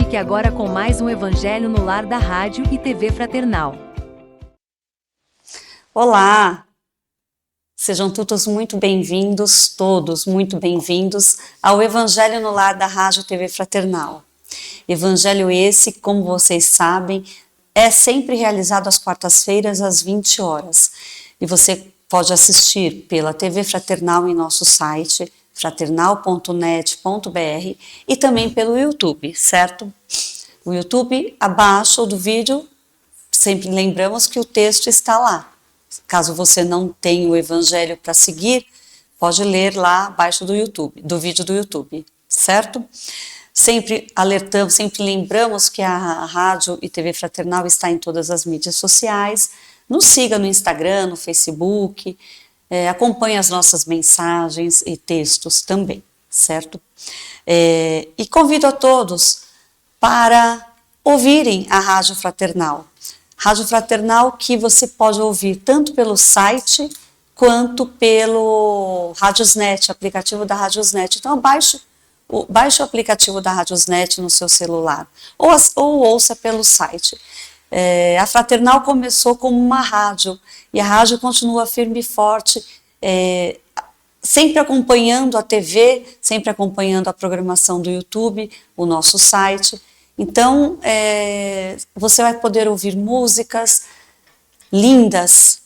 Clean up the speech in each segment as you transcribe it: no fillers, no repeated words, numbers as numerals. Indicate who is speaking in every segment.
Speaker 1: Fique agora com mais um Evangelho no Lar da Rádio e TV Fraternal.
Speaker 2: Olá! Sejam todos muito bem-vindos, ao Evangelho no Lar da Rádio e TV Fraternal. Evangelho esse, como vocês sabem, é sempre realizado às quartas-feiras, às 20 horas. E você pode assistir pela TV Fraternal em nosso site, fraternal.net.br, e também pelo YouTube, certo? O YouTube, abaixo do vídeo, sempre lembramos que o texto está lá. Caso você não tenha o Evangelho para seguir, pode ler lá abaixo do YouTube, do vídeo do YouTube, certo? Sempre alertamos, sempre lembramos que a Rádio e TV Fraternal está em todas as mídias sociais. Nos siga no Instagram, no Facebook, acompanhe as nossas mensagens e textos também, certo? E convido a todos para ouvirem a Rádio Fraternal. Rádio Fraternal que você pode ouvir tanto pelo site quanto pelo Radiosnet, aplicativo da Radiosnet. Então baixe o aplicativo da Radiosnet no seu celular ou ouça pelo site. A Fraternal começou como uma rádio e a rádio continua firme e forte, sempre acompanhando a TV, sempre acompanhando a programação do YouTube, o nosso site. Então, você vai poder ouvir músicas lindas,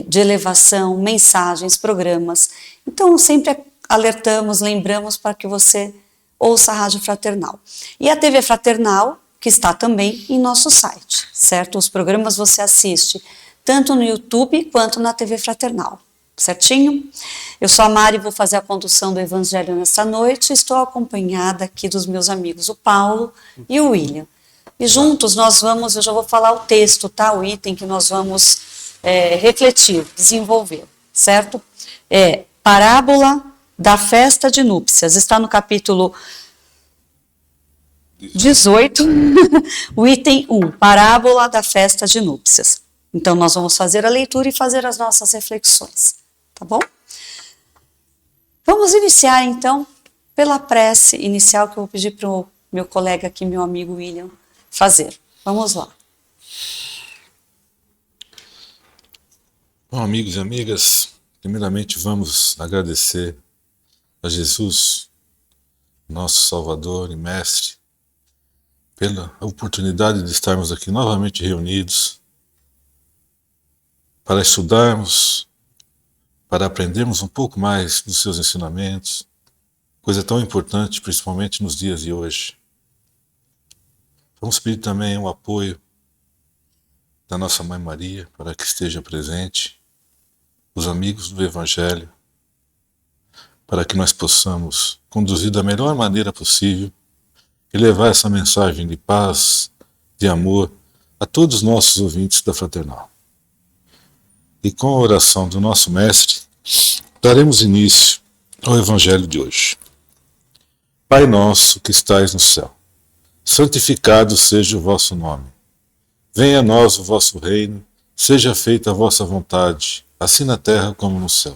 Speaker 2: de elevação, mensagens, programas. Então, sempre alertamos, lembramos para que você ouça a Rádio Fraternal. E a TV Fraternal, que está também em nosso site, certo? Os programas você assiste tanto no YouTube quanto na TV Fraternal, certinho? Eu sou a Mari, vou fazer a condução do Evangelho nesta noite. Estou acompanhada aqui dos meus amigos, o Paulo e o William. E juntos eu já vou falar o texto, tá? O item que nós vamos refletir, desenvolver, certo? Parábola da festa de núpcias. Está no capítulo 18, o item 1, parábola da festa de núpcias. Então, nós vamos fazer a leitura e fazer as nossas reflexões, tá bom? Vamos iniciar, então, pela prece inicial que eu vou pedir para o meu colega aqui, meu amigo William, fazer. Vamos lá.
Speaker 3: Bom, amigos e amigas, primeiramente vamos agradecer a Jesus, nosso Salvador e Mestre, pela oportunidade de estarmos aqui novamente reunidos para estudarmos, para aprendermos um pouco mais dos seus ensinamentos, coisa tão importante, principalmente nos dias de hoje. Vamos pedir também o apoio da nossa Mãe Maria, para que esteja presente, os amigos do Evangelho, para que nós possamos conduzir da melhor maneira possível e levar essa mensagem de paz, de amor, a todos os nossos ouvintes da Fraternal. E com a oração do nosso Mestre, daremos início ao Evangelho de hoje. Pai nosso que estais no céu, santificado seja o vosso nome. Venha a nós o vosso reino, seja feita a vossa vontade, assim na terra como no céu.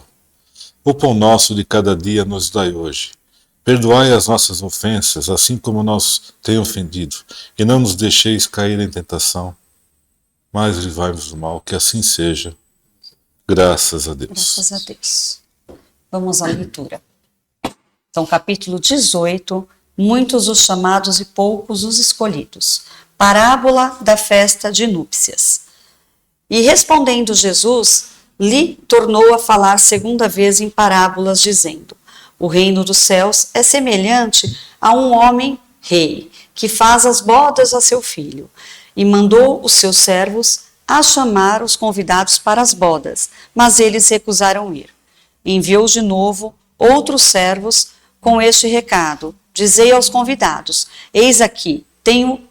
Speaker 3: O pão nosso de cada dia nos dai hoje. Perdoai as nossas ofensas, assim como nós tem ofendido, e não nos deixeis cair em tentação, mas livrai-nos do mal, que assim seja. Graças a Deus.
Speaker 2: Graças a Deus. Vamos à leitura. Então, capítulo 18, muitos os chamados e poucos os escolhidos. Parábola da festa de núpcias. E respondendo Jesus, lhe tornou a falar segunda vez em parábolas, dizendo: o reino dos céus é semelhante a um homem rei, que faz as bodas a seu filho, e mandou os seus servos a chamar os convidados para as bodas, mas eles recusaram ir. Enviou de novo outros servos com este recado: dizei aos convidados: eis aqui, tenho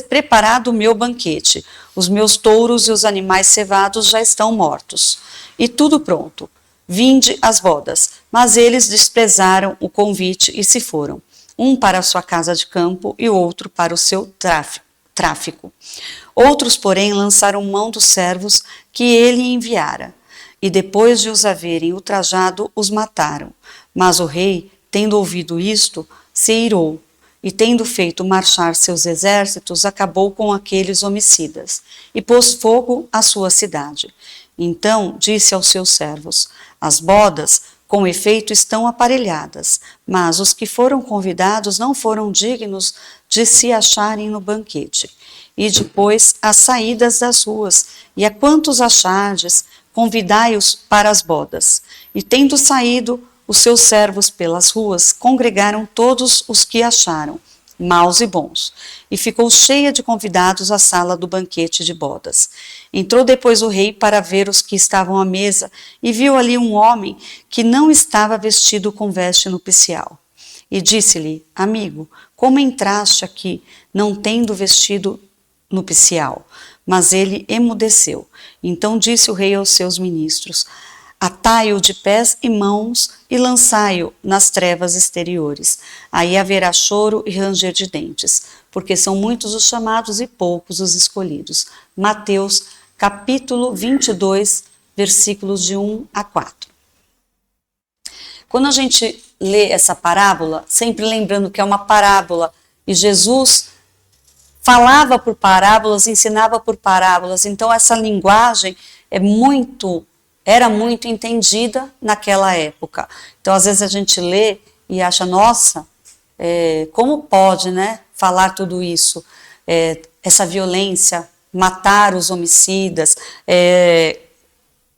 Speaker 2: preparado o meu banquete, os meus touros e os animais cevados já estão mortos, e tudo pronto. Vinde às bodas. Mas eles desprezaram o convite e se foram, um para a sua casa de campo e o outro para o seu tráfico. Outros, porém, lançaram mão dos servos que ele enviara, e depois de os haverem ultrajado, os mataram. Mas o rei, tendo ouvido isto, se irou, e tendo feito marchar seus exércitos, acabou com aqueles homicidas, e pôs fogo à sua cidade. Então disse aos seus servos: as bodas, com efeito, estão aparelhadas, mas os que foram convidados não foram dignos de se acharem no banquete. E depois as saídas das ruas, e a quantos achardes, convidai-os para as bodas. E tendo saído os seus servos pelas ruas, congregaram todos os que acharam, maus e bons, e ficou cheia de convidados a sala do banquete de bodas. Entrou depois o rei para ver os que estavam à mesa, e viu ali um homem que não estava vestido com veste nupcial. E disse-lhe: amigo, como entraste aqui, não tendo vestido nupcial? Mas ele emudeceu. Então disse o rei aos seus ministros: atai-o de pés e mãos e lançai-o nas trevas exteriores. Aí haverá choro e ranger de dentes, porque são muitos os chamados e poucos os escolhidos. Mateus, capítulo 22, versículos de 1 a 4. Quando a gente lê essa parábola, sempre lembrando que é uma parábola, e Jesus falava por parábolas, ensinava por parábolas, então essa linguagem era muito entendida naquela época. Então, às vezes a gente lê e acha, nossa, como pode, né, falar tudo isso? Essa violência, matar os homicidas,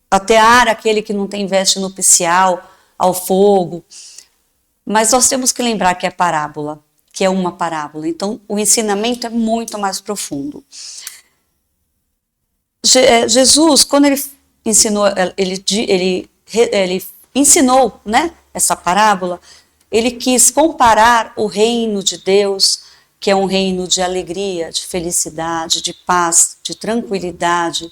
Speaker 2: atear aquele que não tem veste nupcial ao fogo. Mas nós temos que lembrar que é parábola, que é uma parábola. Então, o ensinamento é muito mais profundo. Jesus, quando ele ensinou, ele ensinou, né, essa parábola, ele quis comparar o reino de Deus, que é um reino de alegria, de felicidade, de paz, de tranquilidade,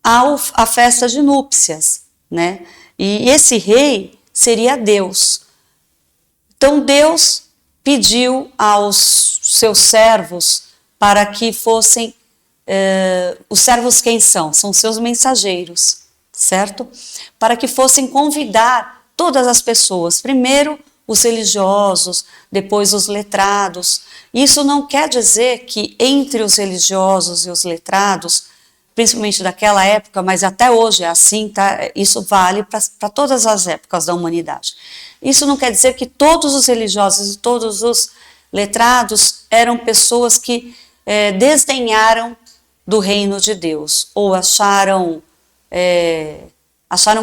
Speaker 2: à festa de núpcias, né? E esse rei seria Deus. Então Deus pediu aos seus servos para que fossem os servos quem são? São seus mensageiros, certo? Para que fossem convidar todas as pessoas, primeiro os religiosos, depois os letrados. Isso não quer dizer que entre os religiosos e os letrados, principalmente daquela época, mas até hoje é assim, tá? Isso vale para todas as épocas da humanidade. Isso não quer dizer que todos os religiosos e todos os letrados eram pessoas que desdenharam do reino de Deus, ou acharam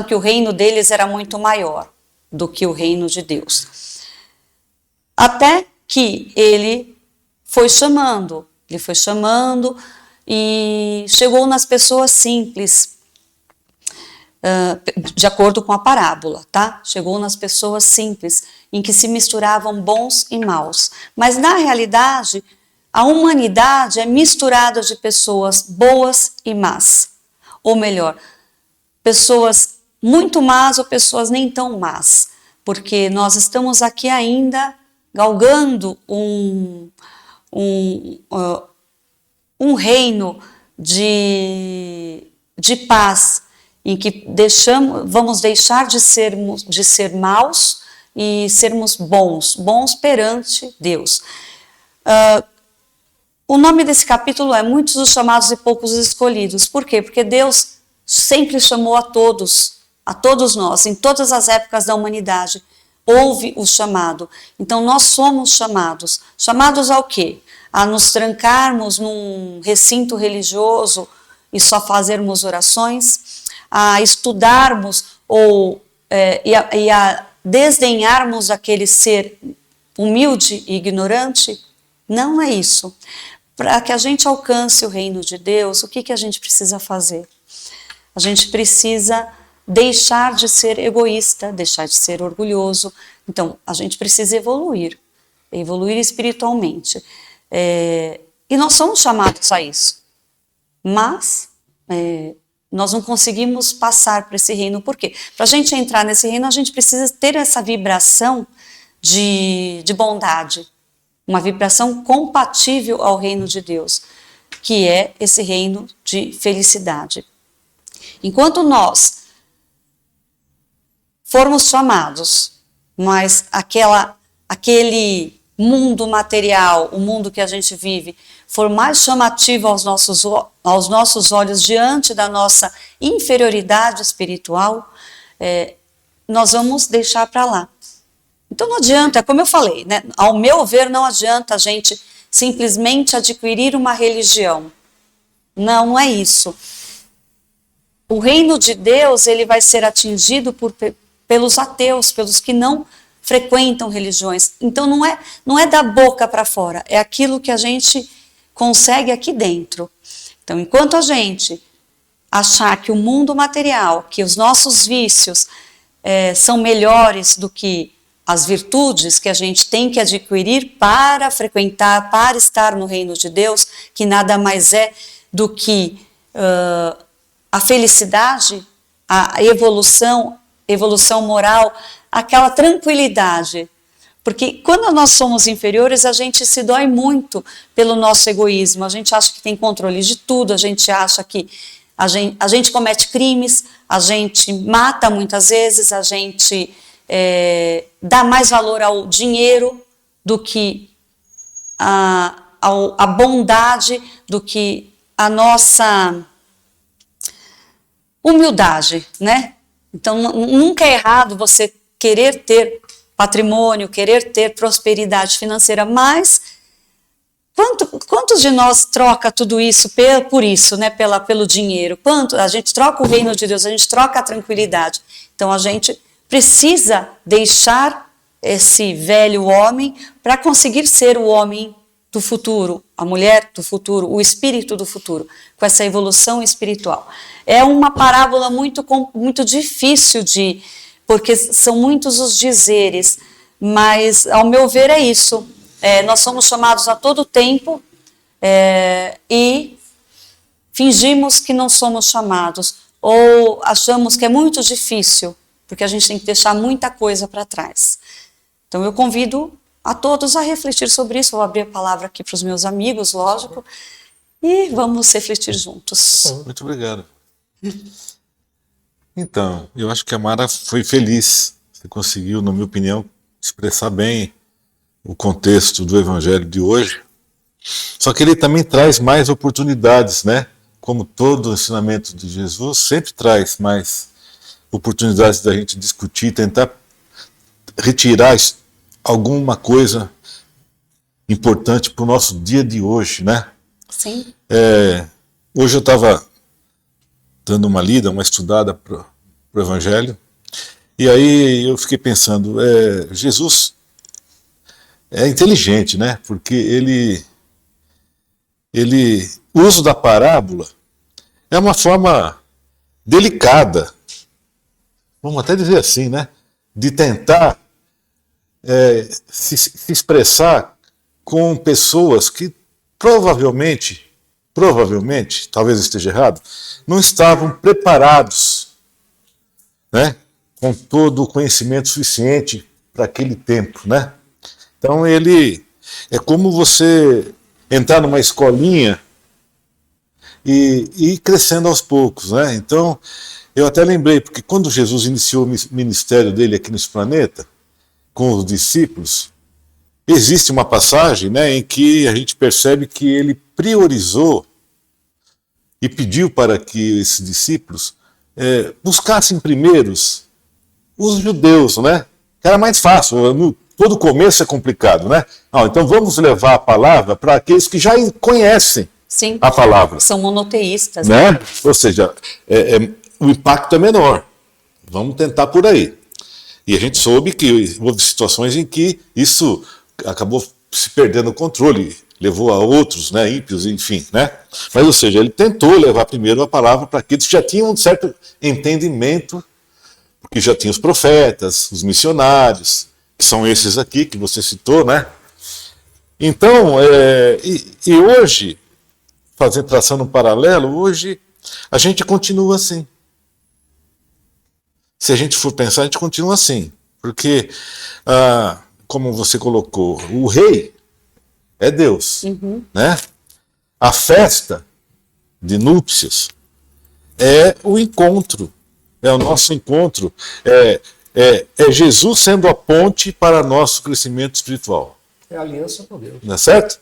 Speaker 2: que o reino deles era muito maior do que o reino de Deus. Até que ele foi chamando e chegou nas pessoas simples, de acordo com a parábola, tá? Chegou nas pessoas simples, em que se misturavam bons e maus. Mas na realidade, a humanidade é misturada de pessoas boas e más. Ou melhor, pessoas muito más ou pessoas nem tão más. Porque nós estamos aqui ainda galgando um reino de paz, em que vamos deixar de ser maus e sermos bons perante Deus. O nome desse capítulo é Muitos os chamados e poucos os escolhidos. Por quê? Porque Deus sempre chamou a todos nós, em todas as épocas da humanidade, houve o chamado. Então nós somos chamados. Chamados ao quê? A nos trancarmos num recinto religioso e só fazermos orações, a estudarmos e a desdenharmos aquele ser humilde e ignorante? Não é isso. Para que a gente alcance o reino de Deus, o que a gente precisa fazer? A gente precisa deixar de ser egoísta, deixar de ser orgulhoso. Então, a gente precisa evoluir espiritualmente. E nós somos chamados a isso. Mas nós não conseguimos passar para esse reino. Por quê? Para a gente entrar nesse reino, a gente precisa ter essa vibração de bondade, uma vibração compatível ao reino de Deus, que é esse reino de felicidade. Enquanto nós formos chamados, mas aquele mundo material, o mundo que a gente vive, for mais chamativo aos nossos olhos diante da nossa inferioridade espiritual, nós vamos deixar para lá. Então não adianta, como eu falei, né? Ao meu ver, não adianta a gente simplesmente adquirir uma religião. Não, não é isso. O reino de Deus, ele vai ser atingido pelos ateus, pelos que não frequentam religiões. Então não é da boca para fora, é aquilo que a gente consegue aqui dentro. Então, enquanto a gente achar que o mundo material, que os nossos vícios são melhores do que as virtudes que a gente tem que adquirir para frequentar, para estar no reino de Deus, que nada mais é do que a felicidade, a evolução moral, aquela tranquilidade. Porque quando nós somos inferiores, a gente se dói muito pelo nosso egoísmo, a gente acha que tem controle de tudo, a gente acha que a gente comete crimes, a gente mata muitas vezes, a gente dá mais valor ao dinheiro do que a bondade, do que a nossa humildade, né? Então, nunca é errado você querer ter patrimônio, querer ter prosperidade financeira, mas quantos de nós troca tudo isso por isso, né? Pelo dinheiro? Quanto a gente troca o reino de Deus, a gente troca a tranquilidade. Então, a gente precisa deixar esse velho homem para conseguir ser o homem do futuro, a mulher do futuro, o espírito do futuro, com essa evolução espiritual. É uma parábola muito difícil porque são muitos os dizeres, mas ao meu ver é isso. Nós somos chamados a todo tempo e fingimos que não somos chamados, ou achamos que é muito difícil, porque a gente tem que deixar muita coisa para trás. Então eu convido a todos a refletir sobre isso. Vou abrir a palavra aqui para os meus amigos, lógico, e vamos refletir juntos.
Speaker 3: Muito obrigado. Então, eu acho que a Mara foi feliz. Você conseguiu, na minha opinião, expressar bem o contexto do Evangelho de hoje. Só que ele também traz mais oportunidades, né? Como todo o ensinamento de Jesus, sempre traz mais oportunidades da gente discutir, tentar retirar alguma coisa importante para o nosso dia de hoje, né?
Speaker 2: Sim.
Speaker 3: Hoje eu estava dando uma lida, uma estudada para o Evangelho, e aí eu fiquei pensando, Jesus é inteligente, né? Porque o uso da parábola é uma forma delicada, vamos até dizer assim, né? De tentar se expressar com pessoas que provavelmente, talvez esteja errado, não estavam preparados, né, com todo o conhecimento suficiente para aquele tempo, né? Então é como você entrar numa escolinha e ir crescendo aos poucos, né? Então eu até lembrei, porque quando Jesus iniciou o ministério dele aqui nesse planeta, com os discípulos, existe uma passagem, né, em que a gente percebe que ele priorizou e pediu para que esses discípulos buscassem primeiros os judeus, né? Que era mais fácil, todo começo é complicado, né? Então vamos levar a palavra para aqueles que já conhecem.
Speaker 2: Sim,
Speaker 3: a palavra.
Speaker 2: São monoteístas.
Speaker 3: Né? Ou seja, o impacto é menor. Vamos tentar por aí. E a gente soube que houve situações em que isso acabou se perdendo o controle, levou a outros, né, ímpios, enfim, né? Mas, ou seja, ele tentou levar primeiro a palavra para aqueles que já tinham um certo entendimento, porque já tinha os profetas, os missionários, que são esses aqui que você citou, né? Então, e hoje, traçando um paralelo, hoje a gente continua assim. Se a gente for pensar, a gente continua assim. Porque, como você colocou, o rei é Deus.
Speaker 2: Uhum.
Speaker 3: Né? A festa de núpcias é o encontro. É o nosso encontro. É Jesus sendo a ponte para nosso crescimento espiritual.
Speaker 4: É a aliança com Deus.
Speaker 3: Não é certo?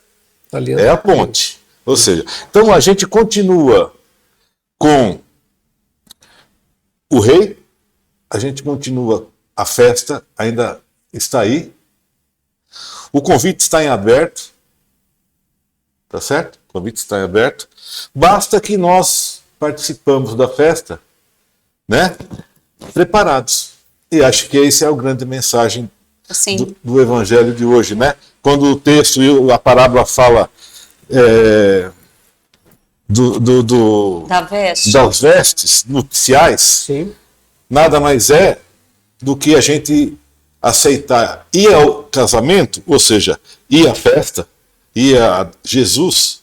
Speaker 4: Aliança
Speaker 3: É a
Speaker 4: com Deus.
Speaker 3: ponte. Ou seja, então a gente continua com o rei, a gente continua, a festa ainda está aí, o convite está em aberto, tá certo? O convite está em aberto. Basta que nós participamos da festa, né? Preparados. E acho que essa é a grande mensagem
Speaker 2: Assim,
Speaker 3: do evangelho de hoje, né? Quando o texto e a parábola fala
Speaker 2: da veste.
Speaker 3: das vestes nupciais,
Speaker 4: Sim.
Speaker 3: nada mais é do que a gente aceitar ir ao casamento, ou seja, ir à festa, ir a Jesus,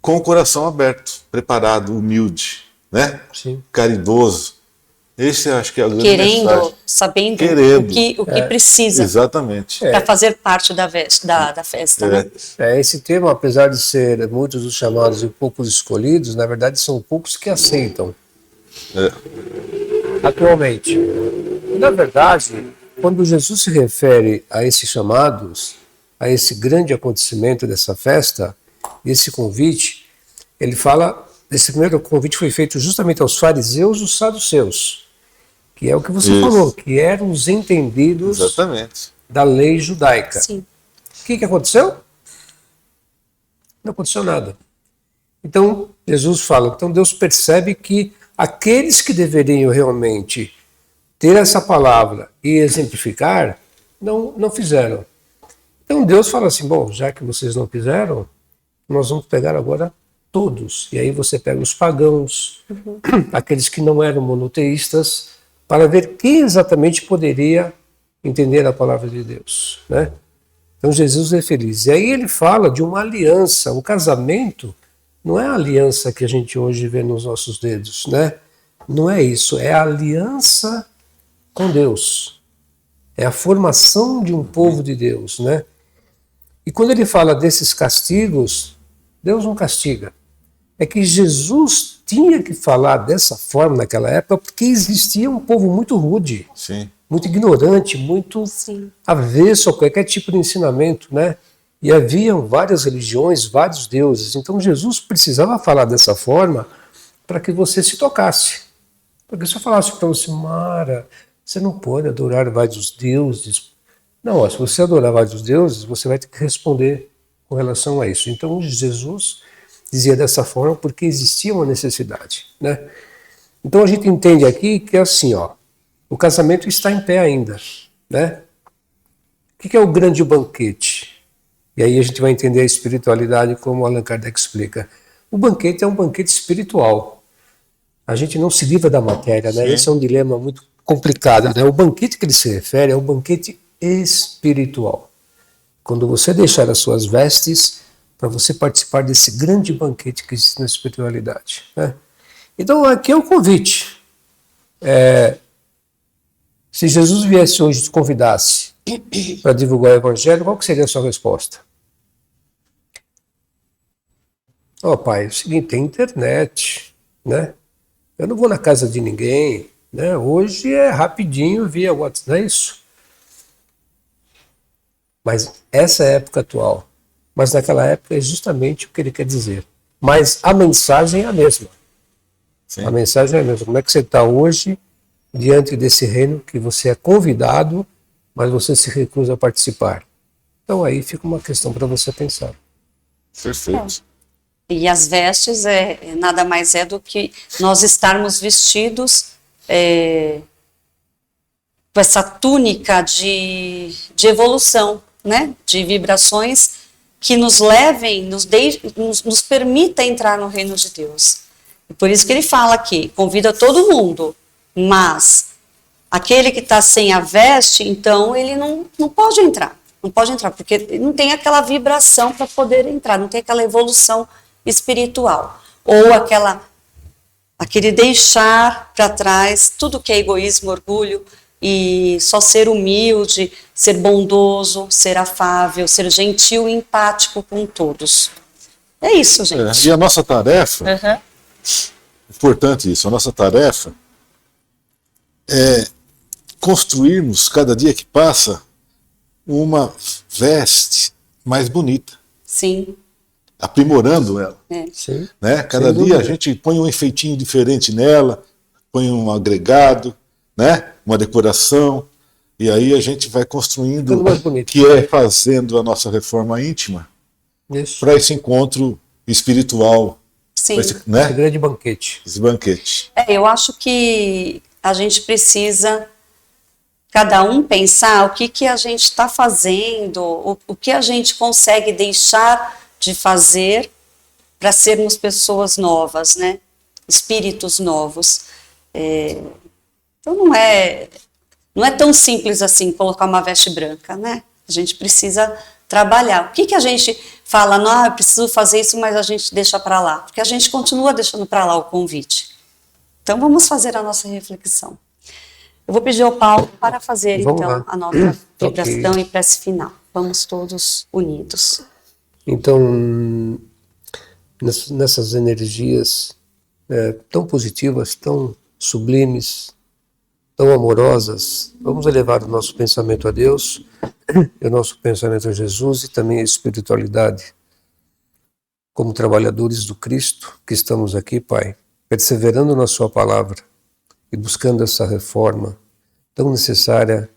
Speaker 3: com o coração aberto, preparado, humilde, né?
Speaker 4: Sim.
Speaker 3: Caridoso. Esse eu acho que é a grande
Speaker 2: Querendo,
Speaker 3: mensagem.
Speaker 2: sabendo
Speaker 3: Querendo.
Speaker 2: o que precisa
Speaker 3: Exatamente.
Speaker 2: para fazer parte da festa. Né?
Speaker 4: Esse termo, apesar de ser muitos os chamados e poucos escolhidos, na verdade são poucos que aceitam. Atualmente. Na verdade, quando Jesus se refere a esses chamados, a esse grande acontecimento dessa festa, esse convite, ele fala, esse primeiro convite foi feito justamente aos fariseus e os saduceus, que é o que você falou, que eram os entendidos
Speaker 3: Exatamente.
Speaker 4: da lei judaica.
Speaker 2: Sim.
Speaker 4: O que aconteceu? Não aconteceu nada. Então, Jesus fala, então Deus percebe que aqueles que deveriam realmente ter essa palavra e exemplificar, não fizeram. Então Deus fala assim, bom, já que vocês não fizeram, nós vamos pegar agora todos. E aí você pega os pagãos, aqueles que não eram monoteístas, para ver quem exatamente poderia entender a palavra de Deus, né? Então Jesus é feliz. E aí ele fala de uma aliança, um casamento, não é a aliança que a gente hoje vê nos nossos dedos, né? Não é isso, é a aliança com Deus. É a formação de um povo de Deus, né? E quando ele fala desses castigos, Deus não castiga. É que Jesus tinha que falar dessa forma naquela época porque existia um povo muito rude,
Speaker 3: Sim.
Speaker 4: muito ignorante, muito avesso a qualquer tipo de ensinamento, né? E haviam várias religiões, vários deuses. Então Jesus precisava falar dessa forma para que você se tocasse. Porque se eu falasse para você, Mara, você não pode adorar vários deuses. Não, se você adorar vários deuses, você vai ter que responder com relação a isso. Então Jesus dizia dessa forma porque existia uma necessidade, né? Então a gente entende aqui que é assim, ó, o casamento está em pé ainda, né? O que é o grande banquete? E aí a gente vai entender a espiritualidade como Allan Kardec explica. O banquete é um banquete espiritual. A gente não se livra da matéria, né? Esse é um dilema muito complicado, né? O banquete que ele se refere é o banquete espiritual. Quando você deixar as suas vestes para você participar desse grande banquete que existe na espiritualidade, né? Então aqui é o convite. Se Jesus viesse hoje e te convidasse para divulgar o evangelho, qual que seria a sua resposta? Ó, pai, é o seguinte, tem internet, né? Eu não vou na casa de ninguém, né? Hoje é rapidinho via WhatsApp, não é isso? Mas essa é a época atual. Mas naquela época é justamente o que ele quer dizer. Mas a mensagem é a mesma.
Speaker 3: Sim.
Speaker 4: A mensagem é a mesma. Como é que você está hoje diante desse reino que você é convidado, mas você se recusa a participar? Então aí fica uma questão para você pensar.
Speaker 3: Perfeito.
Speaker 2: E as vestes nada mais é do que nós estarmos vestidos com essa túnica de evolução, né? De vibrações que nos levem, nos permita entrar no reino de Deus. E por isso que ele fala aqui, convida todo mundo, mas aquele que está sem a veste, então ele não pode entrar. Não pode entrar, porque ele não tem aquela vibração para poder entrar, não tem aquela evolução espiritual. Ou aquele deixar para trás tudo que é egoísmo, orgulho, e só ser humilde, ser bondoso, ser afável, ser gentil e empático com todos. É isso, gente.
Speaker 3: E a nossa tarefa, importante isso, a nossa tarefa é construirmos, cada dia que passa, uma veste mais bonita,
Speaker 2: Sim.
Speaker 3: aprimorando ela.
Speaker 4: Sim.
Speaker 3: Né? Cada
Speaker 4: Sem
Speaker 3: dia
Speaker 4: dúvida.
Speaker 3: a gente põe um enfeitinho diferente nela, põe um agregado, né? Uma decoração, e aí a gente vai construindo,
Speaker 4: Ficando mais bonito.
Speaker 3: que é fazendo a nossa reforma íntima
Speaker 4: Isso.
Speaker 3: para esse encontro espiritual,
Speaker 2: Sim.
Speaker 3: pra esse,
Speaker 4: Esse
Speaker 3: né?
Speaker 4: grande banquete.
Speaker 3: Esse banquete.
Speaker 2: Eu acho que a gente precisa, cada um, pensar o que a gente está fazendo, o que a gente consegue deixar de fazer para sermos pessoas novas, né? Espíritos novos. Então não é tão simples assim colocar uma veste branca, né? A gente precisa trabalhar. O que a gente fala, não, eu preciso fazer isso, mas a gente deixa para lá? Porque a gente continua deixando para lá o convite. Então vamos fazer a nossa reflexão. Eu vou pedir ao Paulo para fazer,
Speaker 4: Vamos
Speaker 2: então,
Speaker 4: lá.
Speaker 2: a nossa
Speaker 4: Ok.
Speaker 2: vibração e prece final. Vamos todos unidos.
Speaker 4: Então, nessas energias tão positivas, tão sublimes, tão amorosas, vamos elevar o nosso pensamento a Deus, e o nosso pensamento a Jesus e também a espiritualidade. Como trabalhadores do Cristo que estamos aqui, Pai, perseverando na Sua palavra e buscando essa reforma tão necessária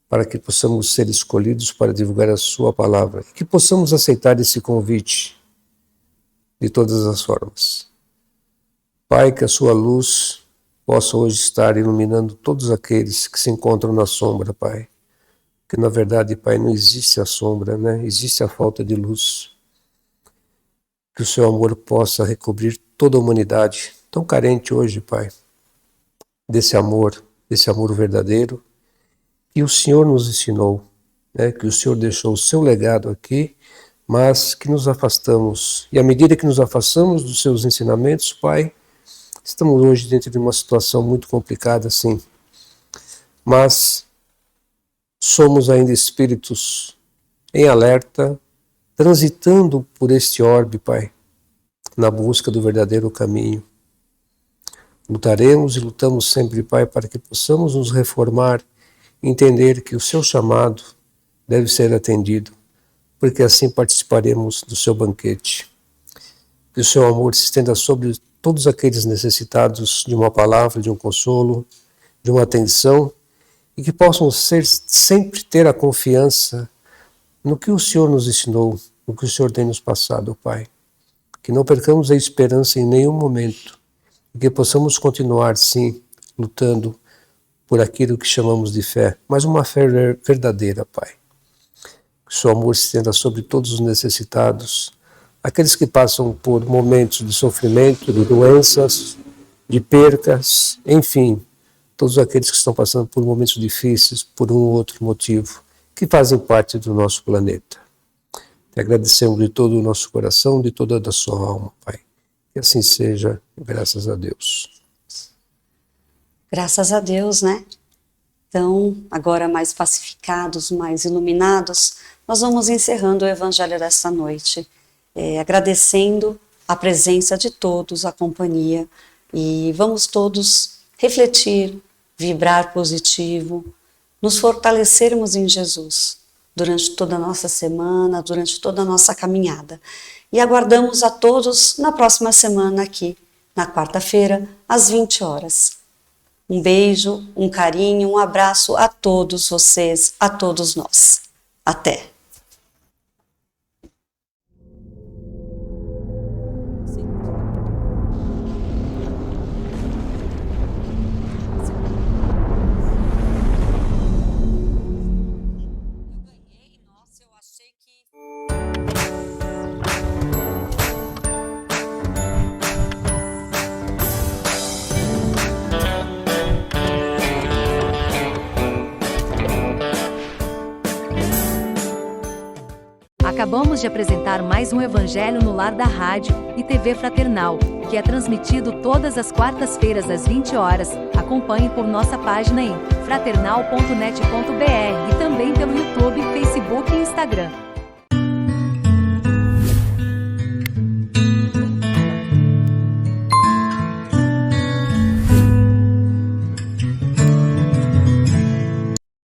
Speaker 4: para que possamos ser escolhidos para divulgar a Sua palavra e que possamos aceitar esse convite de todas as formas. Pai, que a Sua luz possa hoje estar iluminando todos aqueles que se encontram na sombra, Pai. Que na verdade, Pai, não existe a sombra, né? Existe a falta de luz. Que o Seu amor possa recobrir toda a humanidade, tão carente hoje, Pai, desse amor verdadeiro que o Senhor nos ensinou, né? Que o Senhor deixou o Seu legado aqui, mas que nos afastamos. E à medida que nos afastamos dos Seus ensinamentos, Pai, estamos hoje dentro de uma situação muito complicada, sim. Mas somos ainda espíritos em alerta, transitando por este orbe, Pai, na busca do verdadeiro caminho. Lutaremos e lutamos sempre, Pai, para que possamos nos reformar e entender que o Seu chamado deve ser atendido, porque assim participaremos do Seu banquete. Que o Seu amor se estenda sobre todos aqueles necessitados de uma palavra, de um consolo, de uma atenção, e que possam sempre ter a confiança no que o Senhor nos ensinou, no que o Senhor tem nos passado, Pai. Que não percamos a esperança em nenhum momento, e que possamos continuar, sim, lutando por aquilo que chamamos de fé, mas uma fé verdadeira, Pai. Que o Seu amor se estenda sobre todos os necessitados, aqueles que passam por momentos de sofrimento, de doenças, de percas, enfim, todos aqueles que estão passando por momentos difíceis, por um ou outro motivo, que fazem parte do nosso planeta. Te agradecemos de todo o nosso coração, de toda a sua alma, Pai. Que assim seja, graças a Deus.
Speaker 2: Graças a Deus, né? Então, agora mais pacificados, mais iluminados, nós vamos encerrando o Evangelho desta noite, agradecendo a presença de todos, a companhia, e vamos todos refletir, vibrar positivo, nos fortalecermos em Jesus durante toda a nossa semana, durante toda a nossa caminhada. E aguardamos a todos na próxima semana aqui, na quarta-feira, às 20 horas. Um beijo, um carinho, um abraço a todos vocês, a todos nós. Até!
Speaker 1: Acabamos de apresentar mais um Evangelho no Lar da Rádio e TV Fraternal, que é transmitido todas as quartas-feiras às 20 horas. Acompanhe por nossa página em fraternal.net.br e também pelo YouTube, Facebook e Instagram.